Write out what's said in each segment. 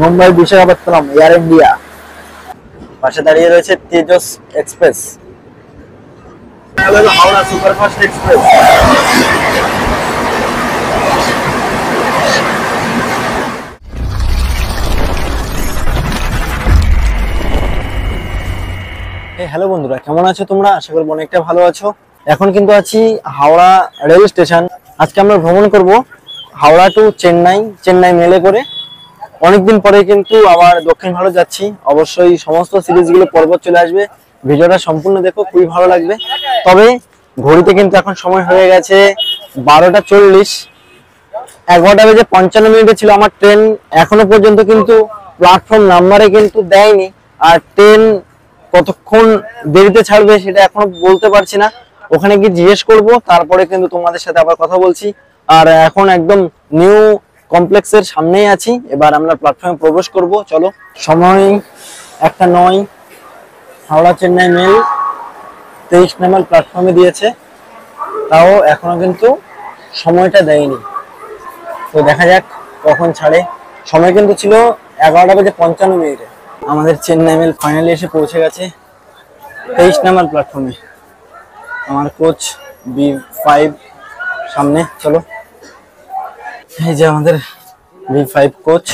Mumbai Visakhapatnam Air India. পাশে দাঁড়িয়ে রয়েছে Tejas express, Howrah superfast express. Hello বন্ধুরা, কেমন আছো তোমরা? আশা করি অনেকটা ভালো আছো। এখন কিন্তু আছি হাওড়া রেল স্টেশন। আজকে আমরা ভ্রমণ করব হাওড়া টু চেন্নাই, চেন্নাই মেলে করে। অনেকদিন পরে কিন্তু আবার দক্ষিণ ভারত যাচ্ছি। অবশ্যই সমস্ত সিরিজগুলো পর্ব চলে আসবে, ভিডিওটা সম্পূর্ণ দেখো, খুবই ভালো লাগবে। তবে ঘড়িতে কিন্তু এখন সময় হয়ে গেছে 12:40। 11:55 ছিল আমার ট্রেন। এখনো পর্যন্ত কিন্তু প্ল্যাটফর্ম নাম্বারে কিন্তু দেয়নি, আর ট্রেন কতক্ষণ দেরিতে ছাড়বে সেটা এখনো বলতে পারছি না। ওখানে গিয়ে জিজ্ঞেস করব, তারপরে কিন্তু তোমাদের সাথে আবার কথা বলছি। আর এখন একদম নিউ কমপ্লেক্সের সামনেই আছি, এবার আমরা প্ল্যাটফর্মে প্রবেশ করব। চলো। সময় 1:09, হাওড়া চেন্নাই মেল 23 নম্বর প্ল্যাটফর্মে দিয়েছে, তাও এখনো কিন্তু সময়টা দেয়নি। তো দেখা যাক কখন ছাড়ে। সময় কিন্তু ছিল 11:55। আমাদের চেন্নাই মেল ফাইনালি এসে পৌঁছে গেছে 23 নম্বর প্ল্যাটফর্মে। আমার কোচ B5 সামনে। চলো, এই যে আমাদের B5 কোচ।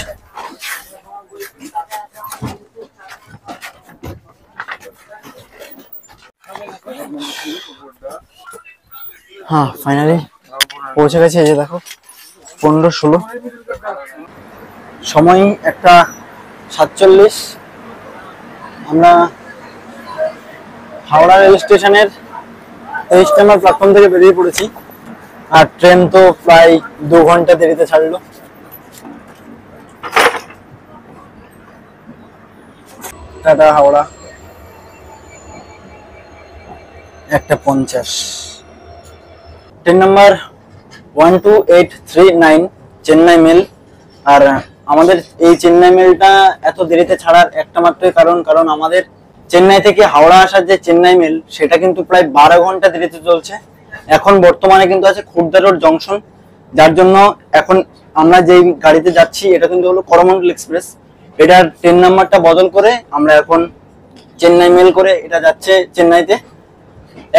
হ্যাঁ, ফাইনালি পৌঁছে গেছে। এই যে দেখো 15:16। সময় 1:47। আমরা হাওড়া রেল স্টেশনের 23 নম্বর প্ল্যাটফর্ম থেকে বেরিয়ে পড়েছি। আর ট্রেন তো প্রায় 2 ঘন্টা দেরিতে ছাড়লো। Tata Howrah. 1:50। Train number 12839 Chennai mail. আর আমাদের এই চেন্নাই মেলটা এত দেরিতে ছাড়ার একটা মাত্রই কারণ আমাদের চেন্নাই থেকে হাওড়া আসার যে চেন্নাই মেল, সেটা কিন্তু প্রায় 12 ঘন্টা দেরিতে চলছে। এখন বর্তমানে কিন্তু আছে খুর্দা রোড জংশন, যার জন্য এখন আমরা যেই গাড়িতে যাচ্ছি এটা কিন্তু হলো করমন্ডল এক্সপ্রেস। এটার ট্রেন নাম্বারটা বদল করে আমরা এখন চেন্নাই মেল করে এটা যাচ্ছে চেন্নাইতে।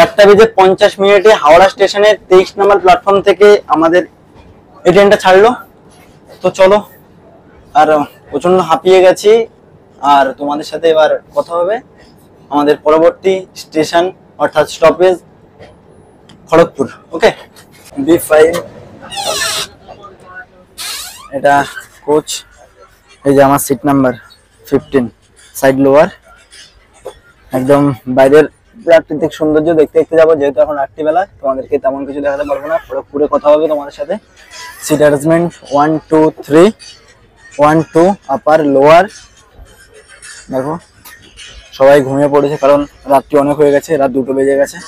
1:50 হাওড়া স্টেশনের 23 নম্বর প্ল্যাটফর্ম থেকে আমাদের এই ট্রেনটা ছাড়লো। তো চলো, আর প্রচন্ড হাঁপিয়ে গেছি। আর তোমাদের সাথে এবার কথা হবে আমাদের পরবর্তী স্টেশন অর্থাৎ স্টপেজ খড়গপুর। ওকে। B5 এটা কোচ। এই যে আমার সিট নাম্বার 15, সাইড লোয়ার। একদম বাইরের প্রাকৃতিক সৌন্দর্য দেখতে দেখতে যাবো, যেহেতু এখন রাত্রিবেলা, তোমাদেরকে তেমন কিছু দেখাতে পারবো না। খড়গপুরে কথা হবে তোমাদের সাথে। Seat arrangement 1 2 3, 1 2 upper lower. দেখো সবাই ঘুমিয়ে পড়েছে, কারণ রাত্রি অনেক হয়ে গেছে, রাত 2টো বেজে গেছে।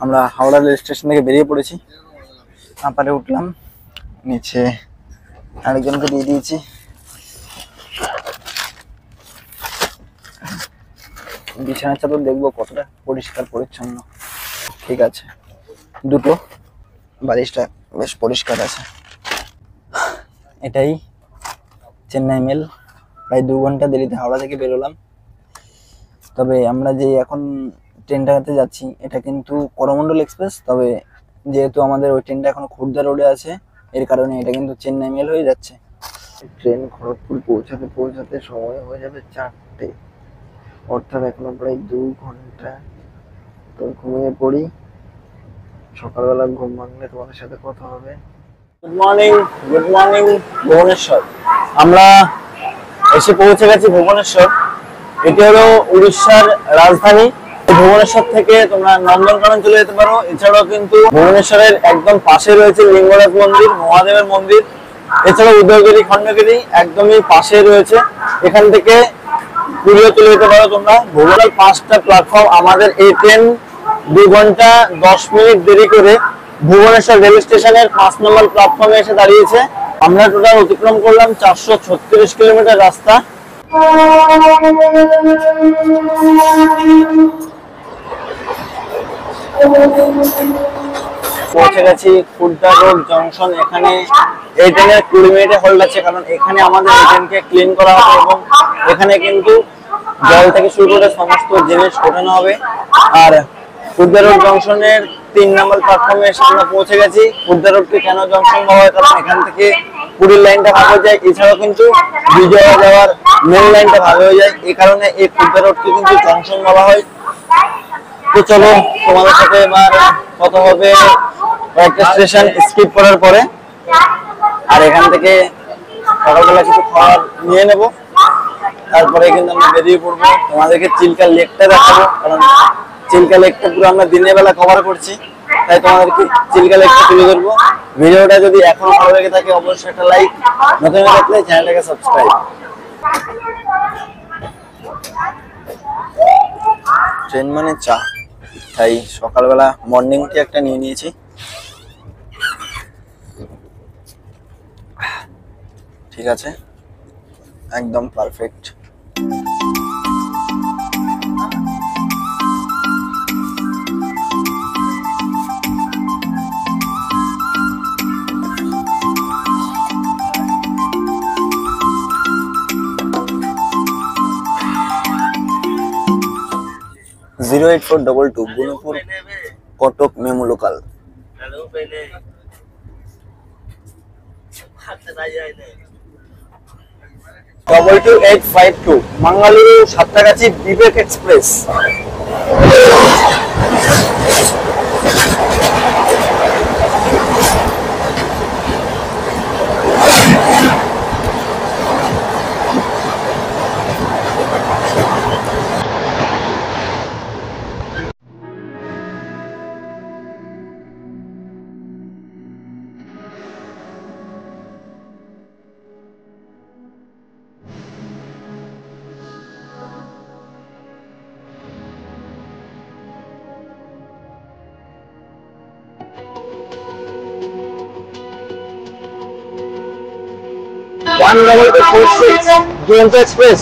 আমরা হাওড়া রেল স্টেশন থেকে বেরিয়ে পড়েছি। আপারে উঠলাম, নিচে আরেকজনকে দিয়ে দিয়েছি। বিছানার চাদর দেখবো কতটা পরিষ্কার পরিচ্ছন্ন। ঠিক আছে, দুটো, বালিশটা বেশ পরিষ্কার আছে। এটাই চেন্নাই মেল। প্রায় 2 ঘন্টা দেরিতে হাওড়া থেকে বেরোলাম। তবে আমরা যে এখন ট্রেনটাতে যাচ্ছি এটা কিন্তু করমন্ডল এক্সপ্রেস। তবে যেহেতু আমাদের ওই ট্রেনটা এখনো খুর্দা রোডে আছে, এর কারণে এটা কিন্তু চেন্নাই মেল হয়ে যাচ্ছে। ট্রেন খড়গপুর পৌঁছাতে সময় হয়ে যাবে 4টে, অর্থাৎ এখনো প্রায় 2 ঘন্টা। তো ঘুমিয়ে পড়ি, সকালবেলা ঘুম ভাঙলে তোমাদের সাথে কথা হবে। Good morning Bhubaneswar. আমরা এসে পৌঁছে গেছি ভুবনেশ্বর। এটি হলো উড়িষ্যার রাজধানী। ভুবনেশ্বর থেকে তোমরা নন্দনকানন চলে যেতে পারো। এছাড়াও কিন্তু ভুবনেশ্বরের একদম পাশে রয়েছে লিঙ্গরাজ মন্দির, মহাদেবের মন্দির। এছাড়াও উদয়গিরি, খণ্ডগিরি একদমই পাশে রয়েছে। এখান থেকে পুরীও চলে যেতে পারো তোমরা। ভুবনের 5টা প্ল্যাটফর্ম। আমাদের এই ট্রেন 2 ঘন্টা 10 মিনিট দেরি করে ভুবনেশ্বর রেল স্টেশনের 5 নম্বর প্ল্যাটফর্মে এসে দাঁড়িয়েছে। আমরা টোটাল অতিক্রম করলাম 436 কিলোমিটার রাস্তা। পৌঁছে গেছি খুলনা রোড জংশন। এখানে এই ট্রেনের 20 মিনিটে হোল্ড আছে, কারণ এখানে আমাদের এই ট্রেনকে ক্লিন করা হবে এবং এখানে কিন্তু জল থেকে শুরু করে সমস্ত জিনিস ওঠানো হবে। আর খুলনা রোড জংশনের 3 নম্বর প্ল্যাটফর্মে এসে আমরা পৌঁছে গেছি। খুলনা রোডকে কেন জংশন বলা হয়, কারণ এখান থেকে পুরীর লাইনটা ভাগ হয়ে যায়, এছাড়াও কিন্তু বিজয়া যাওয়ার মেন লাইনটা ভাগ হয়ে যায়। এই কারণে এই খুলনা রোডকে কিন্তু জংশন বলা হয়। তো চলো তোমাদের সাথে এবার কথা হবে কয়েকটা স্টেশন স্কিপ করার পরে। আর এখান থেকে সকালবেলা কিছু খাবার নিয়ে নেব, তারপরে কিন্তু আমরা বেরিয়ে পড়বো। তোমাদেরকে চিল্কা লেকটা দেখাবো, কারণ চিল্কা লেকটা পুরো আমরা দিনের বেলা কভার করছি, তাই তোমাদেরকে চিল্কা লেকটা তুলে ধরবো। ভিডিওটা যদি এখনো ভালো লেগে থাকে অবশ্যই একটা লাইক, নতুন থাকলে চ্যানেলটাকে সাবস্ক্রাইব। ট্রেন মানে চা, তাই সকালবেলা মর্নিং টি একটা নিয়ে নিয়েছি। ঠিক আছে, একদম পারফেক্ট। 08422 গুণপুর কটক মেমু লোকাল। 22852 মাঙ্গালুরু সাতটাগাছি বিবেক express. One level 46 Duranto Express.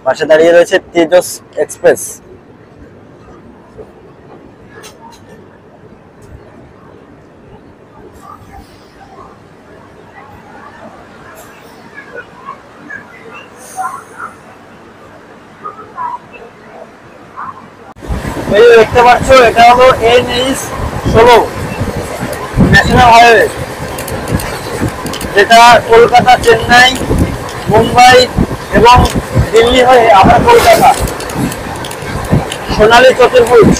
পাশে দাঁড়িয়ে রয়েছে তেজস এক্সপ্রেস। দেখতে পাচ্ছ এটা হলো NH-16 ন্যাশনাল হাইওয়ে, যেটা কলকাতা, চেন্নাই, মুম্বাই এবং দিল্লি হয়ে আবার কলকাতা। সোনালী চতুর্ভুজ।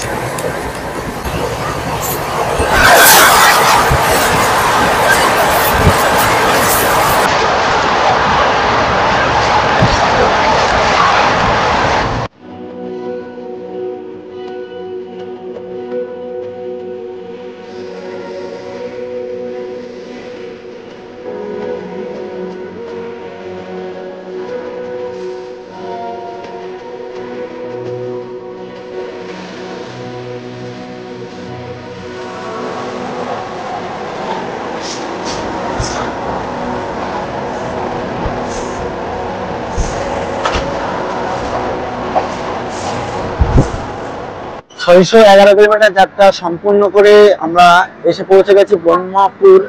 ছয়শো 11 কিলোমিটার যাত্রা সম্পূর্ণ করে আমরা এসে পৌঁছে গেছি ব্রহ্মপুর।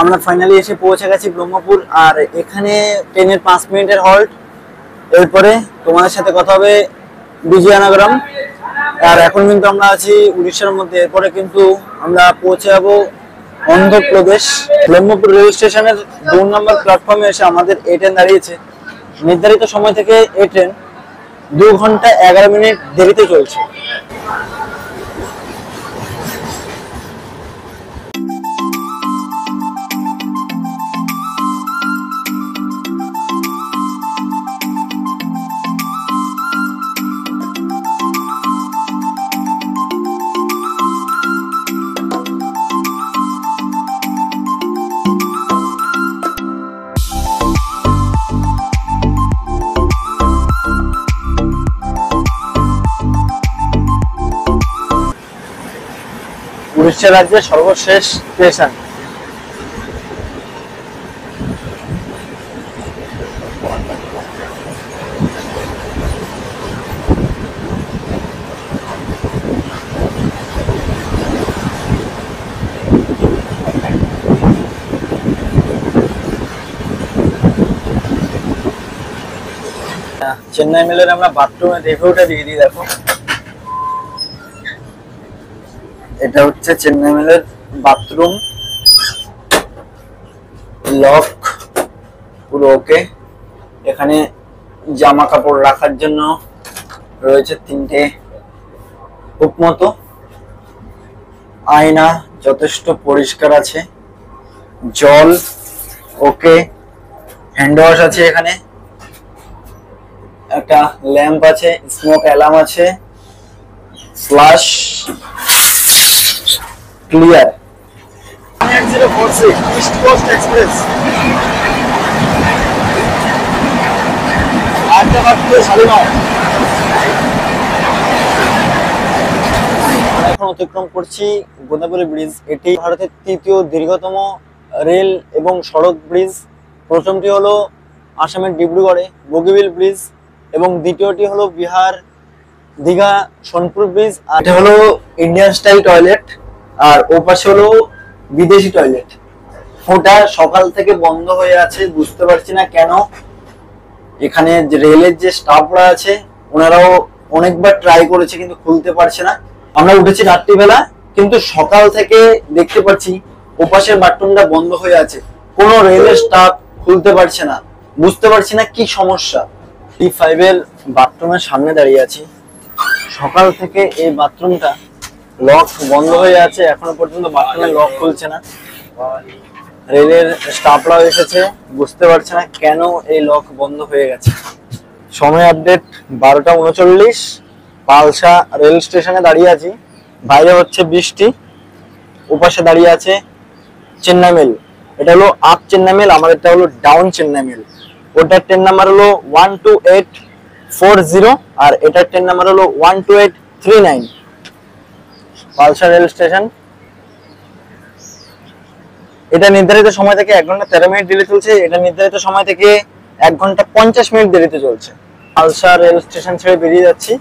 আমরা ফাইনালি এসে পৌঁছে গেছি ব্রহ্মপুর। আর এখানে ট্রেনের 5 মিনিটের হল্ট, এরপরে তোমাদের সাথে কথা হবে বিজয়নগরম। আর এখন কিন্তু আমরা আছি উড়িষ্যার মধ্যে, এরপরে কিন্তু আমরা পৌঁছে যাবো অন্ধ্রপ্রদেশ। ব্রহ্মপুর রেল স্টেশনের 2 নম্বর প্ল্যাটফর্মে এসে আমাদের এই ট্রেন দাঁড়িয়েছে। নির্ধারিত সময় থেকে এই ট্রেন 2 ঘন্টা 11 মিনিট দেরিতে চলছে। উড়িষ্যা রাজ্যের সর্বশেষ স্টেশন। চেন্নাই মেলের আমরা বাথরুমের রিভিউটা দিয়ে দিই। দেখো, এটা হচ্ছে চেন্নাই মেলের বাথরুম, লক পুরো ওকে। এখানে জামা কাপড় রাখার জন্য রয়েছে 3টে হুক মতো, আয়না যথেষ্ট পরিষ্কার আছে, জল ওকে, হ্যান্ড ওয়াশ আছে, এখানে একটা ল্যাম্প আছে, স্মোক অ্যালার্ম আছে, flush clear. 8046 East Coast Express. এখন অতিক্রম করছি গোদাবরী ব্রিজ। এটি ভারতের 3য় দীর্ঘতম রেল এবং সড়ক ব্রিজ। প্রথমটি হলো আসামের ডিব্রুগড়ে বগিবিল ব্রিজ এবং দ্বিতীয়টি হলো বিহার দীঘা সোনপুর ব্রিজ। আর এটা হলো ইন্ডিয়ান স্টাইল টয়লেট, আর ও পাশে হলো বিদেশি টয়লেট। ওটা সকাল থেকে বন্ধ হয়ে আছে, বুঝতে পারছি না কেন। এখানে যে রেলের যে স্টাফরা আছে ওনারাও অনেকবার ট্রাই করেছে কিন্তু খুলতে পারছে না। আমরা উঠেছি রাত্রিবেলা, কিন্তু সকাল থেকে দেখতে পাচ্ছি ওপাশের বাথরুমটা বন্ধ হয়ে আছে, কোনো রেলের স্টাফ খুলতে পারছে না, বুঝতে পারছি না কি সমস্যা। T5 এর বাথরুমের সামনে দাঁড়িয়ে আছি। সকাল থেকে এই বাথরুমটা লক বন্ধ হয়ে আছে, এখনো পর্যন্ত বাথরুমের লক খুলছে না। রেলের স্টাফরাও এসেছে, বুঝতে পারছে না কেন এই লক বন্ধ হয়ে গেছে। সময় আপডেট 12টা 39। পালসা রেল স্টেশনে দাঁড়িয়ে আছি, বাইরে হচ্ছে বৃষ্টি। ওপাশে দাঁড়িয়ে আছে চেন্নাই মেল, এটা হলো আপ চেন্নাই মেল, আমার এটা হলো ডাউন চেন্নাই মেল। ওটার ট্রেন নাম্বার হলো 12840 আর এটার ট্রেন নাম্বার হলো 12839। পালসা রেল স্টেশন। এটা নির্ধারিত সময় থেকে 1 ঘন্টা 13 মিনিট দেরিতে চলছে, এটা নির্ধারিত সময় থেকে 1 ঘন্টা 50 মিনিট দেরিতে চলছে। পালসা রেল স্টেশন ছেড়ে বেরিয়ে যাচ্ছি।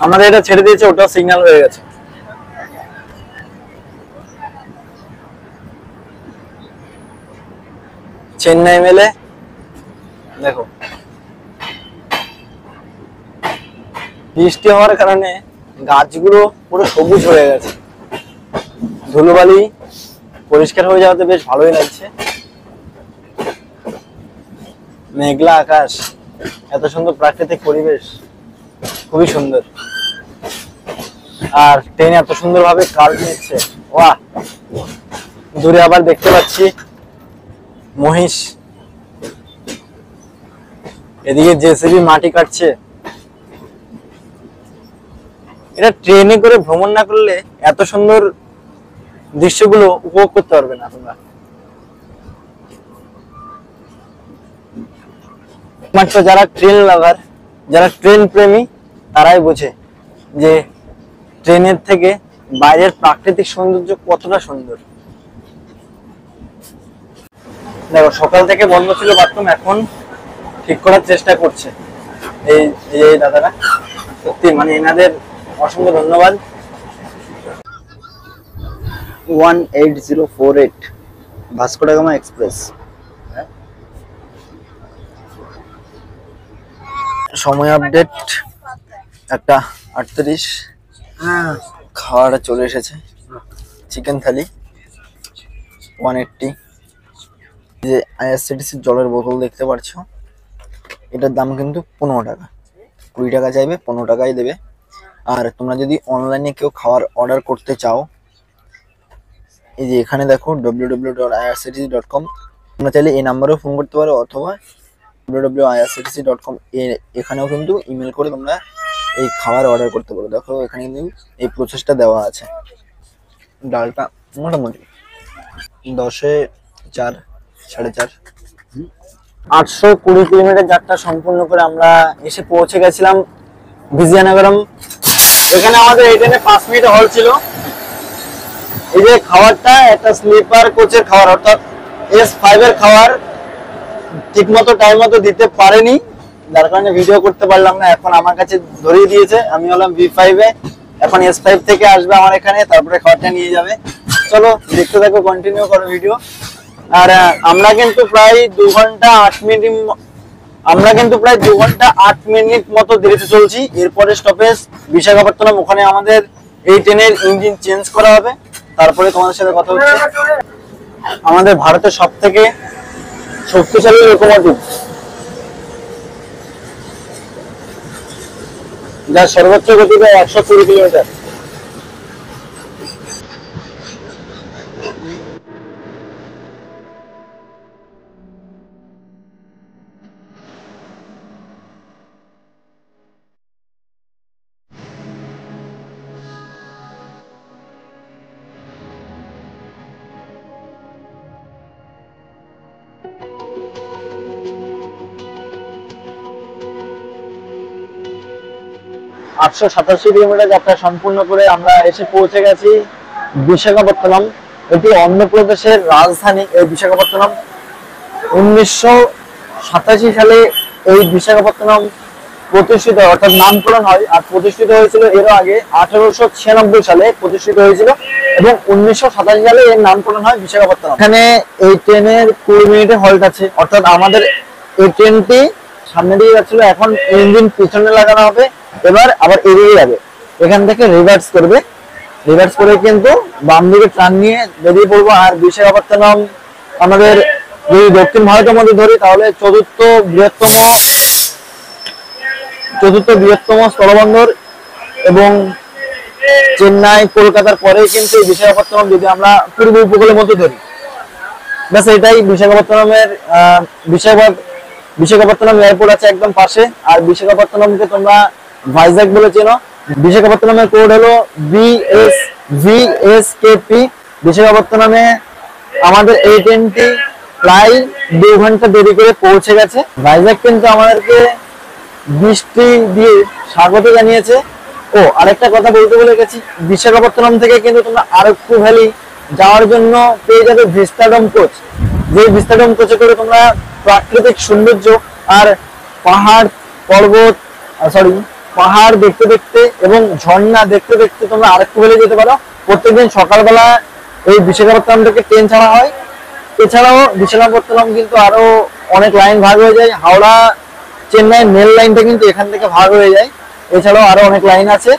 আমাদের এটা ছেড়ে দিয়েছে, ওটা সিগন্যাল হয়ে গেছে। চেন্নাই মেলে দেখো, বৃষ্টি হওয়ার কারণে গাছগুলো পুরো সবুজ হয়ে গেছে, ধুলোবালি পরিষ্কার হয়ে যাওয়াতে বেশ ভালোই লাগছে। মেঘলা আকাশ, এত সুন্দর প্রাকৃতিক পরিবেশ, খুবই সুন্দর। আর ট্রেন এত সুন্দর ভাবে কার্ভ নিচ্ছে, ওয়াহ। দূরে আবার দেখতে পাচ্ছি মহিষ, এদিকে জেসিবি মাটি কাটছে। এটা ট্রেনে করে ভ্রমণ না করলে এত সুন্দর দৃশ্যগুলো উপভোগ করতে পারবে না তোমরা। মাত্র যারা ট্রেন লাভার, যারা ট্রেন প্রেমী, তারাই বোঝে যে ট্রেনের থেকে বাইরের প্রাকৃতিক সৌন্দর্য কতটা সুন্দর। দেখো, সকাল থেকে বন্ধ ছিল বাথরুম, এখন ঠিক করার চেষ্টা করছে এই এই দাদারা। সত্যি মানে এনাদের অসংখ্য ধন্যবাদ। 18048 ভাস্কো ডা গামা এক্সপ্রেস। সময় আপডেট 1:38। খাওয়াটা চলে এসেছে, চিকেন থালি 180। যে আইআরসিটিসির জলের বোতল দেখতে পাচ্ছ, এটার দাম কিন্তু 15 টাকা। 20 টাকা চাইবে, 15 টাকাই দেবে। আর তোমরা যদি অনলাইনে কেউ খাবার অর্ডার করতে চাও, এই যে এখানে দেখো www.irctc.com, তোমরা চাইলে এই নাম্বারেও ফোন করতে পারো অথবা www.irctc.com এখানেও কিন্তু ইমেল করে তোমরা এই খাবার অর্ডার করতে পারো। দেখো এখানে কিন্তু এই প্রসেসটা দেওয়া আছে। ডালটা মোটামুটি 10-এ 4, 4.5। 820 কিলোমিটার যাত্রা সম্পূর্ণ করে আমরা এসে পৌঁছে গেছিলাম বিজয়নগরম। এখানে আমাদের এই ট্রেনে 5 মিনিট হল ছিল, এই যে খাবারটা একটা স্লিপার কোচের খাবার অর্থাৎ S5 এর খাবার ঠিক মতো টাইম মতো দিতে পারেনি, যার কারণে ভিডিও করতে পারলাম না। এখন আমার কাছে ধরিয়ে দিয়েছে, আমি হলাম V5 এ, এখন S5 থেকে আসবে আমার এখানে, তারপরে খাবারটা নিয়ে যাবে। চলো দেখতে থাকো, কন্টিনিউ করো ভিডিও। আর আমরা কিন্তু প্রায় 2 ঘন্টা 8 মিনিট মতো দেরিতে চলছি। এরপরে স্টপেজ বিশাখাপত্তনম, ওখানে আমাদের এই ট্রেনের ইঞ্জিন চেঞ্জ করা হবে, তারপরে তোমাদের সাথে কথা হচ্ছে। আমাদের ভারতের সব থেকে শক্তিশালী লোকোমোটিভ, যার সর্বোচ্চ গতি প্রায় 120 কিলোমিটার। আটশো 87 কিলোমিটার যাত্রা সম্পূর্ণ করে আমরা এসে পৌঁছে গেছি বিশাখাপত্তনম। এটি অন্ধ্রপ্রদেশের রাজধানী। এই বিশাখাপত্তনম 1987 সালে এই বিশাখাপত্তনম প্রতিষ্ঠিত, অর্থাৎ নামকরণ হয়। আর প্রতিষ্ঠিত হয়েছিল এরও আগে 1896 সালে প্রতিষ্ঠিত হয়েছিল, এবং 1987 সালে এর নামকরণ হয় বিশাখাপত্তনম। এখানে এই ট্রেনের 20 মিনিটে হল্ট আছে, অর্থাৎ আমাদের এই ট্রেনটি সামনে দিয়ে যাচ্ছিল, এখন ইঞ্জিন পিছনে লাগানো হবে, এবার আবার এগিয়ে যাবে, এখান থেকে রিভার্স করবে। রিভার্স করে কিন্তু বাম দিকে টার্ন নিয়ে বেরিয়ে পড়বো। আর বিশাখাপত্তনম আমাদের যদি দক্ষিণ ভারতের মধ্যে ধরি তাহলে চতুর্থ বৃহত্তম স্থলবন্দর, এবং চেন্নাই কলকাতার পরে কিন্তু বিশাখাপত্তনম যদি আমরা পূর্ব উপকূলের মধ্যে ধরি। ব্যাস এটাই বিশাখাপত্তনমের বিশাখাপত্তনম এয়ারপোর্ট আছে একদম পাশে। আর বিশাখাপত্তনমকে তোমরা ভাইজ্যাক বলে চেনো। বিশাখাপত্তনমের কোড হলো VSKP। বিশাখাপত্তনমে আমাদের এই ট্রেনটি প্রায় 2 ঘন্টা দেরি করে পৌঁছে গেছে। ভাইজ্যাক কিন্তু আমাদেরকে বৃষ্টি দিয়ে স্বাগত জানিয়েছে। ও আরেকটা কথা বলতে ভুলে গেছি, বিশাখাপত্তনম থেকে কিন্তু তোমরা আরক্কু ভ্যালি যাওয়ার জন্য পেয়ে যাবে ভিস্টাডোম কোচ। যে ভিস্টাডোম কোচে করে তোমরা প্রাকৃতিক সৌন্দর্য আর পাহাড় দেখতে দেখতে এবং ঝর্ণা দেখতে দেখতে তোমরা আরক্কু ভ্যালি যেতে পারো। প্রত্যেকদিন সকালবেলা এই বিশাখাপত্তনম থেকে ট্রেন ছাড়া হয়। এছাড়াও বিশাখাপত্তনম কিন্তু আরো অনেক লাইন ভাগ হয়ে যায়। হাওড়া চেন্নাই মেল লাইনটা কিন্তু এখান থেকে ভাগ হয়ে যায়। এছাড়াও আরো অনেক লাইন আছে।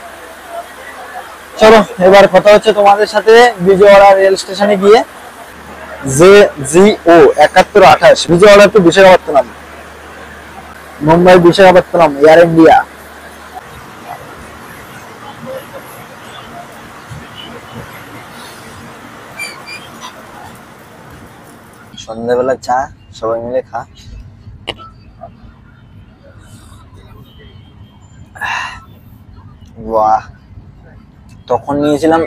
চলো এবার কথা হচ্ছে তোমাদের সাথে বিজয়ওয়াড়া রেল স্টেশনে গিয়ে। JGO 7128 Vijayawada to Visakhapatnam, Mumbai Visakhapatnam Air India. সন্ধ্যাবেলা চা সবাই মিলে খা। বাহ, তখন নিয়েছিলাম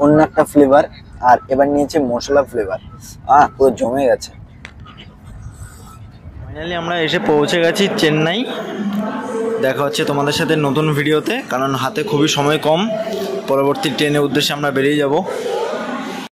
অন্য একটা ফ্লেভার, আর এবার নিয়েছি মশলা ফ্লেভার। পুরো জমে গেছে। ফাইনালি আমরা এসে পৌঁছে গেছি চেন্নাই। দেখা হচ্ছে তোমাদের সাথে নতুন ভিডিওতে, কারণ হাতে খুবই সময় কম। পরবর্তী ট্রেনের উদ্দেশ্যে আমরা বেরিয়ে যাব।